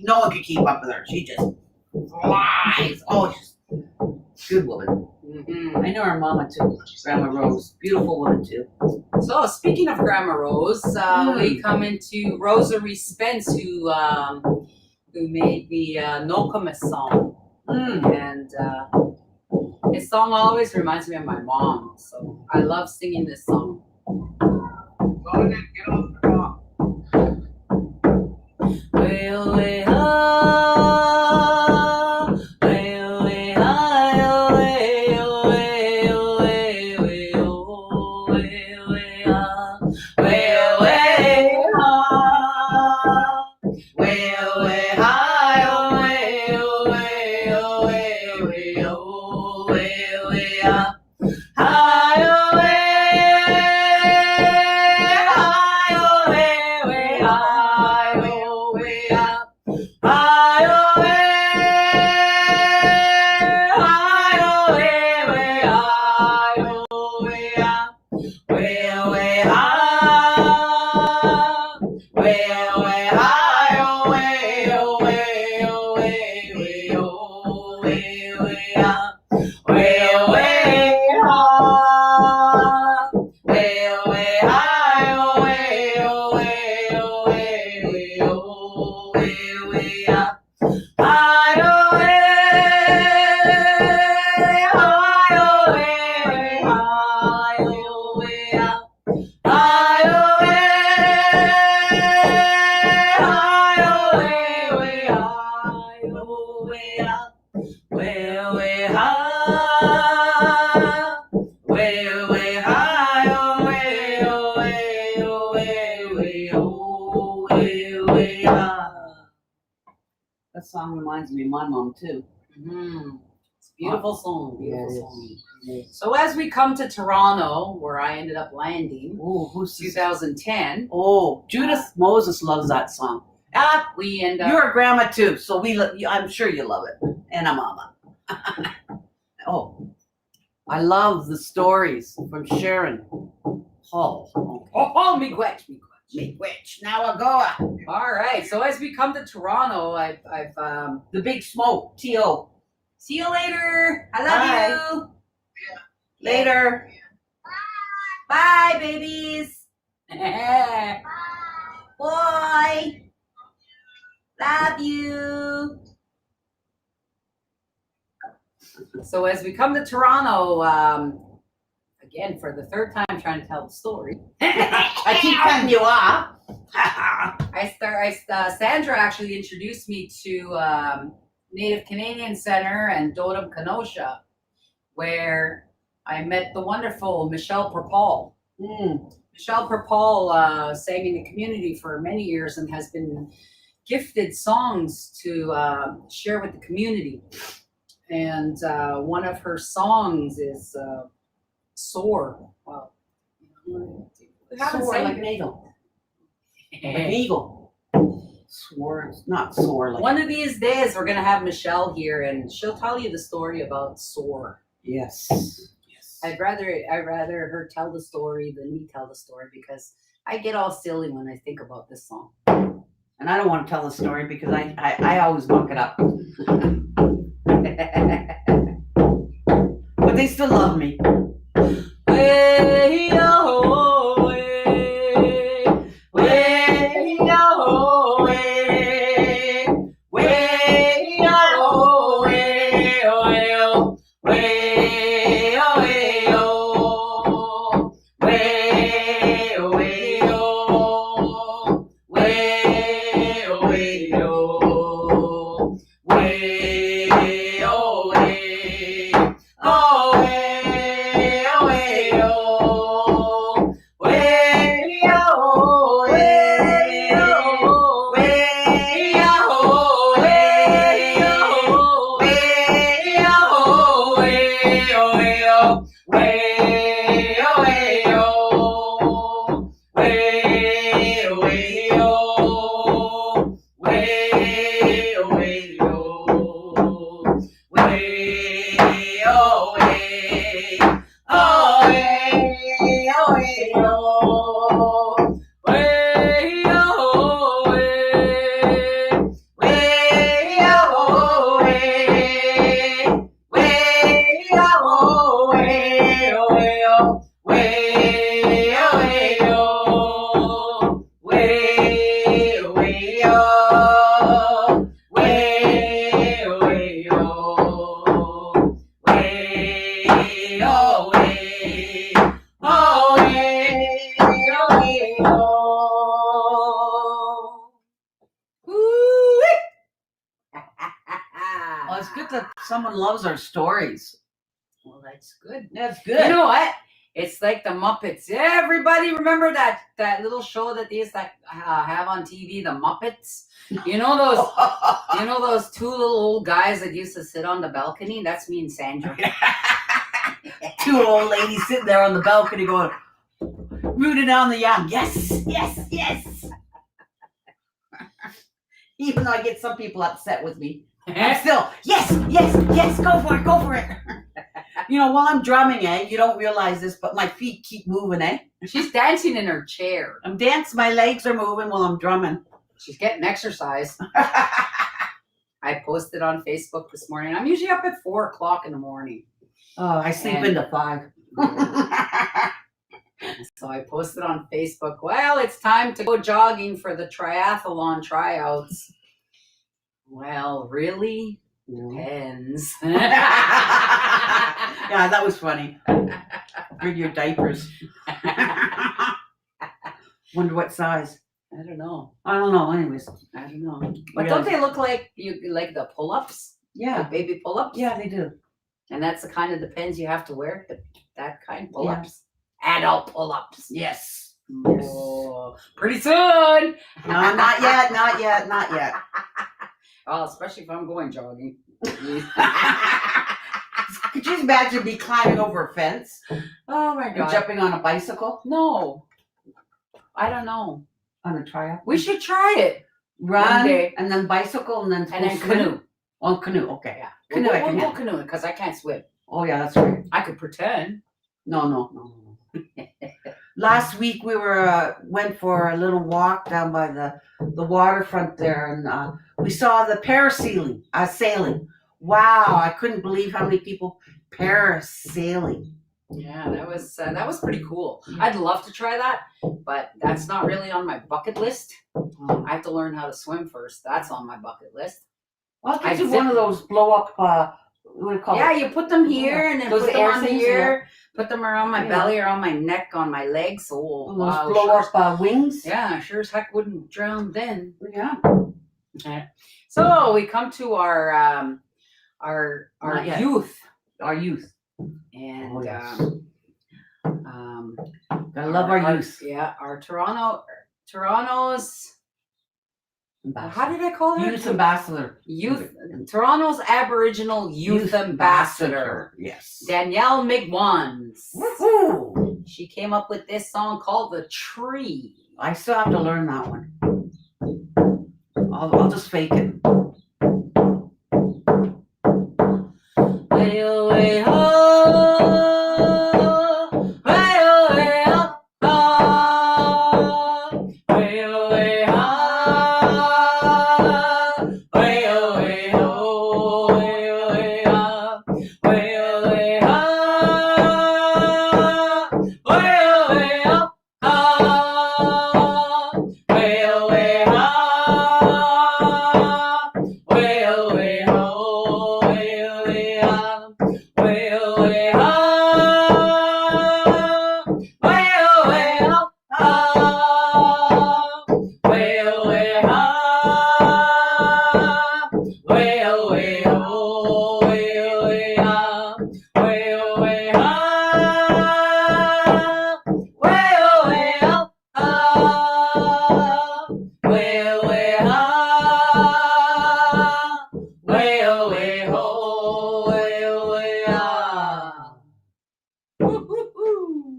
No one could keep up with her. She just flies. Oh, she's a good woman. I know her mama too, Grandma Rose. Beautiful woman too. So speaking of Grandma Rose, we come into Rosary Spence, who made the Nokomis song, and his song always reminds me of my mom. So I love singing this song. way, oh, way, ah. Hi, oh, way, hi, oh, way, hi, oh, way, ah. Hi, oh, hi, oh, hi, oh, way, ah. Well, way, hi, oh, way, oh, way, oh, way, oh, way, ah. Well, way, ha. Well, way, hi, oh, way, oh, way, oh, way, oh, way, ah. Hi, oh, hi, oh, hi, oh, ah. Hi, oh, hi, oh, ah. Well, way, hi. Well, way, hi, oh, ah. That song reminds me of my mom too. Mm-hmm. It's a beautiful song, Yeah, beautiful it song. is. So as we come to Toronto, where I ended up landing, Oh, who's 2010, Oh, Judith Moses loves that song. we end up. You're a grandma too, so I'm sure you love it, and a mama. Oh, I love the stories from Sharon Hall. Oh, me quetch. Which now a goa. All right. So as we come to Toronto, I've The Big Smoke. T.O. see you later. I Bye. love you. Later. Bye, babies. Boy. Love you. So as we come to Toronto, again for the third time trying to tell the story. I keep cutting you off. Sandra actually introduced me to Native Canadian Center and Dotem Kenosha, where I met the wonderful Michelle Perpall. Michelle Perpall sang in the community for many years and has been gifted songs to share with the community. And one of her songs is Soar. Well, Soar like an eagle. Like an eagle. Soar, not soar like. One of these days we're gonna have Michelle here and she'll tell you the story about Soar. Yes. I'd rather her tell the story than me tell the story because I get all silly when I think about this song. And I don't want to tell the story because I always muck it up. But they still love me. Way, oh, way, way, oh, way, way, oh, way, oh, way, oh, way, oh, way, oh, way, oh, way, oh, way, oh, way, oh, way. Oh, way, oh, way, oh, way, oh, way, oh, way, oh, way, oh, way, oh, way, oh, way, oh, way, oh, way, oh, way, oh, way, oh, way, oh, way, oh. Way, oh, way, oh, way, oh, way, oh, way, oh, way, way, oh, way, way, oh, way, oh, way, oh, way, oh, way, oh, way, oh, way, oh. Way, oh, way, oh, way, oh, way, oh, way, oh, way, oh. Woo-wee. Well, it's good that someone loves our stories. Well, that's good. That's good. You know what? It's like the Muppets. Everybody remember that little show that they used to have on TV, the Muppets? You know those two little old guys that used to sit on the balcony? That's me and Sandra. Two old ladies sitting there on the balcony going, rooting on the young. Yes, yes, yes. Even though I get some people upset with me, I'm still, yes, yes, yes, go for it. You know, while I'm drumming, you don't realize this, but my feet keep moving, She's dancing in her chair. I'm dancing, my legs are moving while I'm drumming. She's getting exercise. I posted on Facebook this morning. I'm usually up at 4 o'clock in the morning. Oh, I sleep into 5. So I posted on Facebook, well, it's time to go jogging for the triathlon tryouts. Well, really? Depends. Yeah, that was funny. Bring your diapers. Wonder what size. I don't know. Anyways. I don't know. But don't they look like the pull-ups? Yeah. Like baby pull-ups? Yeah, they do. And that's the kind of the pens you have to wear? That kind of pull-ups? Yeah. Adult pull-ups. Yes. Oh, pretty soon. No, not yet. Well, especially if I'm going jogging. Could you imagine me climbing over a fence? Oh my And God. jumping on a bicycle? No. I don't know. On a triathlon? We should try it. Run, day. and then bicycle, and then And then swim? canoe. Oh, canoe, okay. Yeah. Canoe, I We'll can go handle. canoeing because I can't swim. Oh, yeah, that's right. I could pretend. No. Last week we went for a little walk down by the waterfront there, and we saw the parasailing. Sailing. Wow, I couldn't believe how many people parasailing. Yeah, that was pretty cool. I'd love to try that, but that's not really on my bucket list. I have to learn how to swim first. That's on my bucket list. Well, I do one of those blow up. What do you call Yeah, it? you put them here and then Those put them air on the things, ear, put them around my Yeah. belly or on my neck, on my legs. So Those blow up wings. Yeah, sure as heck wouldn't drown then. Yeah. So we come to our Not yet. youth. Our youth. And Oh, yes. Gotta love our youth. Yeah, our Toronto's. Ambassador. How did I call her? Youth ambassador. Toronto's Aboriginal Youth Ambassador, Yes. Danielle McWans. Woohoo! She came up with this song called "The Tree." I still have to learn that one. I'll just fake it. Way away ho, way away ho, way away ho, way away ho, way away ho, way away ho, way away ho, way away ho, way away ho.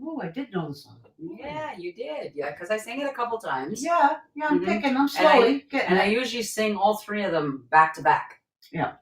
Oh, I did know the song. Yeah, you did. Yeah, because I sang it a couple times. Yeah, I'm Mhm. picking. I'm slowly getting And I it. usually sing all 3 of them back to back. Yeah.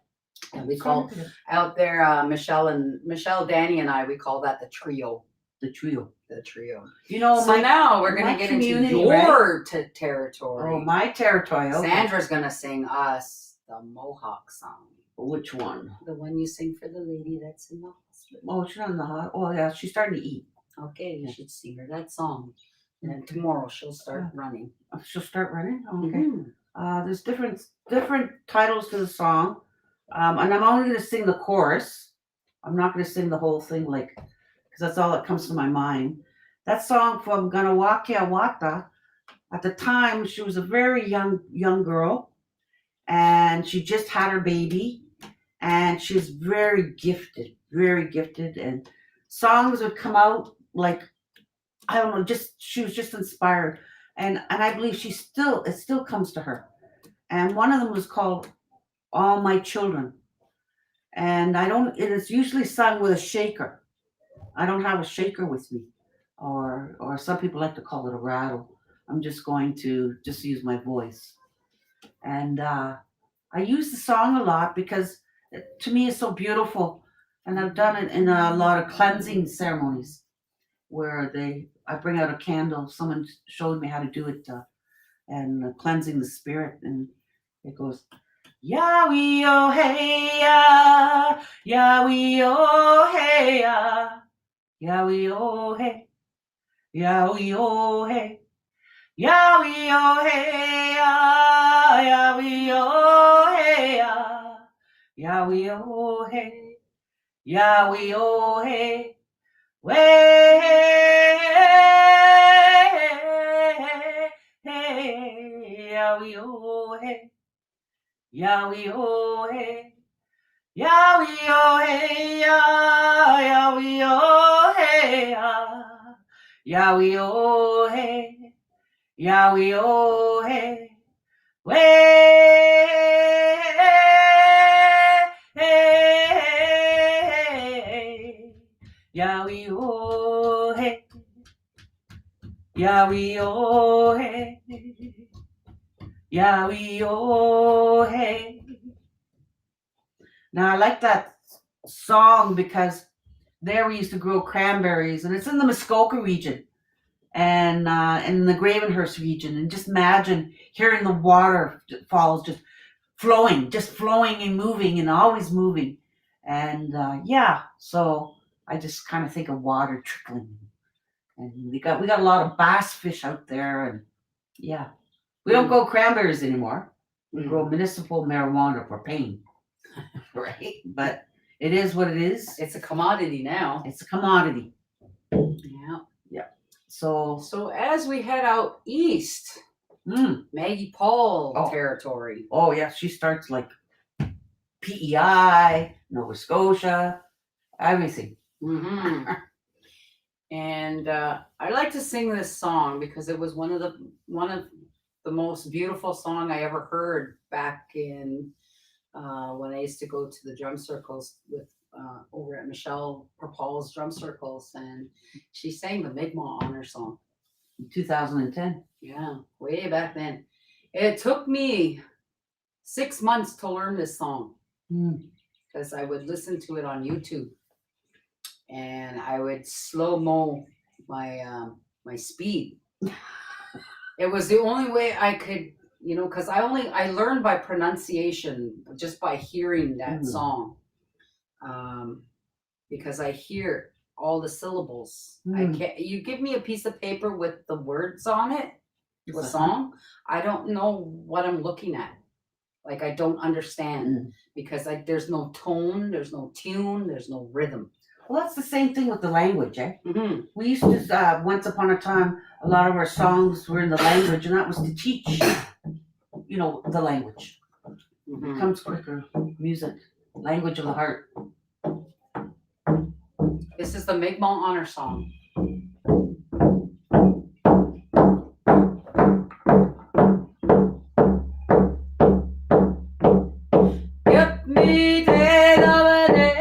And we call out there, Michelle, Danny, and I, we call that the trio. the trio. The trio. You know, So now we're going my to get into community, your territory. my territory. Okay. Sandra's going to sing us the Mohawk song. Which one? The one you sing for the lady that's in the hospital. Oh, she's on the hot. Oh, yeah, she's starting to eat. Okay, you should sing her that song. And then tomorrow she'll start running. She'll start running. Oh, okay. Mhm. There's different titles to the song, and I'm only going to sing the chorus. I'm not going to sing the whole thing, because that's all that comes to my mind. That song from Ganawakea Wata. At the time, she was a very young girl, and she just had her baby, and she was very gifted, and songs would come out like, I don't know, just she was just inspired, and I believe it still comes to her. And one of them was called "All My Children," and I don't. It is usually sung with a shaker. I don't have a shaker with me, or some people like to call it a rattle. I'm just going to just use my voice, and I use the song a lot because to me it's so beautiful, and I've done it in a lot of cleansing ceremonies where I bring out a candle. Someone showed me how to do it, and cleansing the spirit, and it goes Yahweh oh hey ya, Yahweh oh hey ya, Yahweh oh hey, Yahweh oh hey, Yahweh oh hey ya, Yahweh oh hey ya, Yahweh oh hey, Yahweh oh hey, way hey, Yahweh oh hey, Yahweh oh hey, Yahweh oh hey ya, Yahweh oh hey ya, Yahweh oh hey, Yahweh oh hey, way hey, Yahweh oh hey, Yahweh oh hey, Yahweh oh hey. Now I like that song because there we used to grow cranberries, and it's in the Muskoka region and in the Gravenhurst region. And just imagine hearing the waterfalls just flowing and moving and always moving. And yeah, so I just kind of think of water trickling. And we got a lot of bass fish out there, and yeah, we don't grow cranberries anymore. We grow municipal marijuana for pain, right? But it is what it is. It's a commodity now. It's a commodity. Yeah. So as we head out east, Maggie Paul territory. Oh yeah, she starts like PEI, Nova Scotia, everything. Mm-hmm. And I like to sing this song because it was one of the most beautiful song I ever heard back in when I used to go to the drum circles with over at Michelle Paul's drum circles, and she sang the Mi'kmaq Honor Song. In 2010. Yeah, way back then. It took me 6 months to learn this song because I would listen to it on YouTube, and I would slow mo my my speed. It was the only way I could, because I learned by pronunciation, just by hearing that song. Because I hear all the syllables. I can't. You give me a piece of paper with the words on it, the song. I don't know what I'm looking at. Like I don't understand because there's no tone, there's no tune, there's no rhythm. Well, that's the same thing with the language, eh? Mm-hmm. We used to, once upon a time, a lot of our songs were in the language, and that was to teach, the language. It comes quicker. Music, language of the heart. This is the Mi'kmaq Honor Song. Get me dead of a days,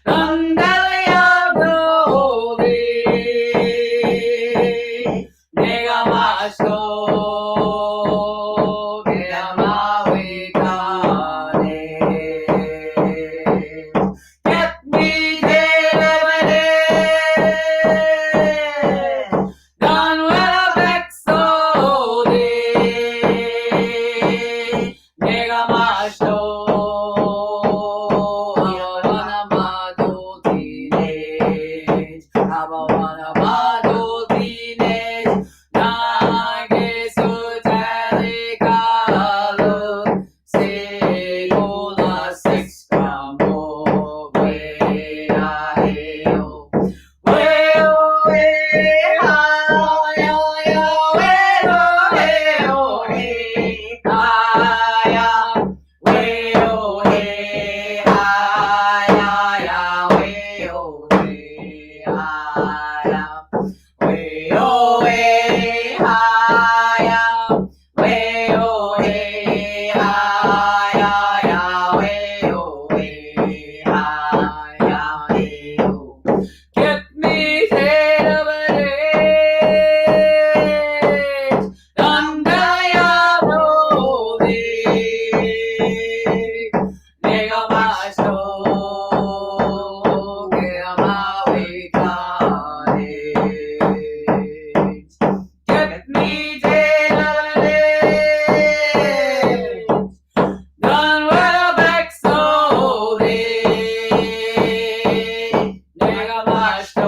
Nandalia Brody, Nega Masto, Nega Mawikane. Get me dead. Get me dead. Done with a back so 내가 맛도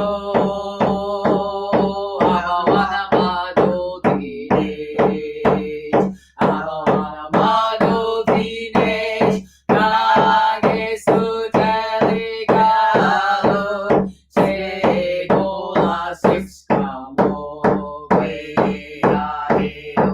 아마와나 마도 디네 아마와나 마도 디네 가게 수자리가로 세고라 식스카모 왜야해요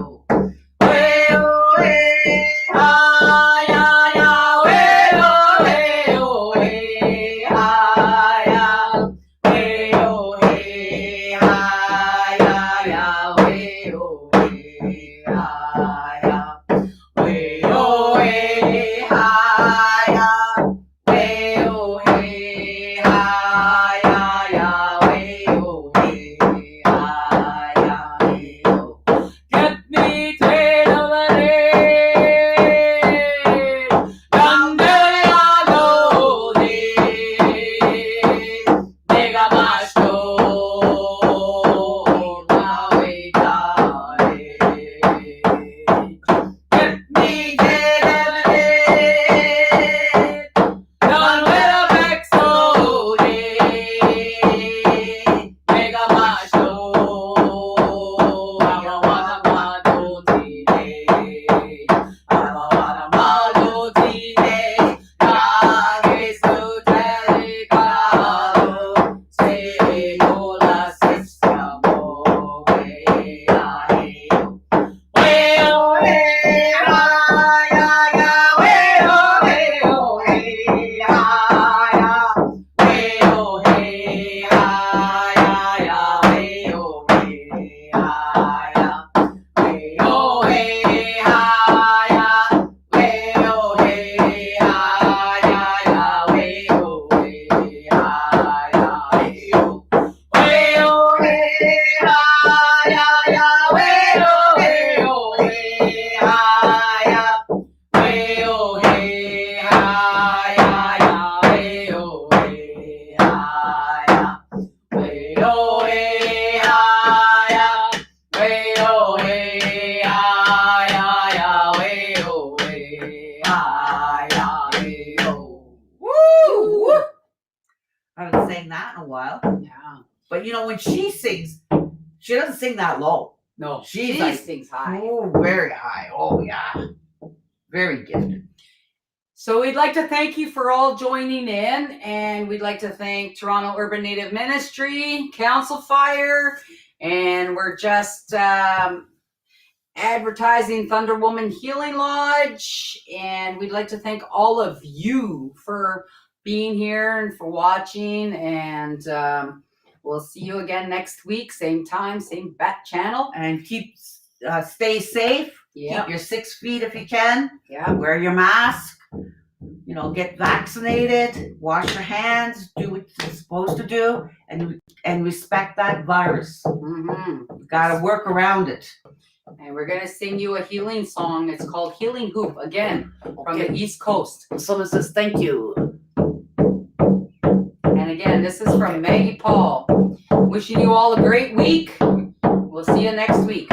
Get me dead over there. 남들이라도 내가 맛도 나위다. Get me dead over there. Done with a back so 내가 맛도 아마와나 마도 디네 아마와나 마도 디네 가게 수자리가로 세고라 식사모 왜야해요 왜요 해야야야 왜요 왜요 해야야 왜요 해야야야 왜요 해야야 왜요 해야야 왜요 해야야야 왜요 해야야 왜요 해야야야 왜요 해요 해야야 왜요 해야야야 왜요 해야야 왜요 해야야 왜요 해야야야 왜요 해야야 Woo! I haven't sang that in a while. Yeah. But you know, when she sings, she doesn't sing that low. No, She's she like- sings high. Oh, very high. Oh, yeah. Very gifted. So we'd like to thank you for all joining in, and we'd like to thank Toronto Urban Native Ministry, Council Fire, and we're just advertising Thunder Woman Healing Lodge, and we'd like to thank all of you for being here and for watching, and we'll see you again next week, same time, same bat channel. And stay safe. Yeah, Keep your 6 feet if you can. yeah. Wear your mask. You know, get vaccinated. Wash your hands. Do what you're supposed to do, and respect that virus. Mm-hmm. You gotta work around it. And we're gonna sing you a healing song. It's called Healing Hoop, again, from the East Coast. Someone says thank you. And again, this is from Maggie Paul. Wishing you all a great week. We'll see you next week.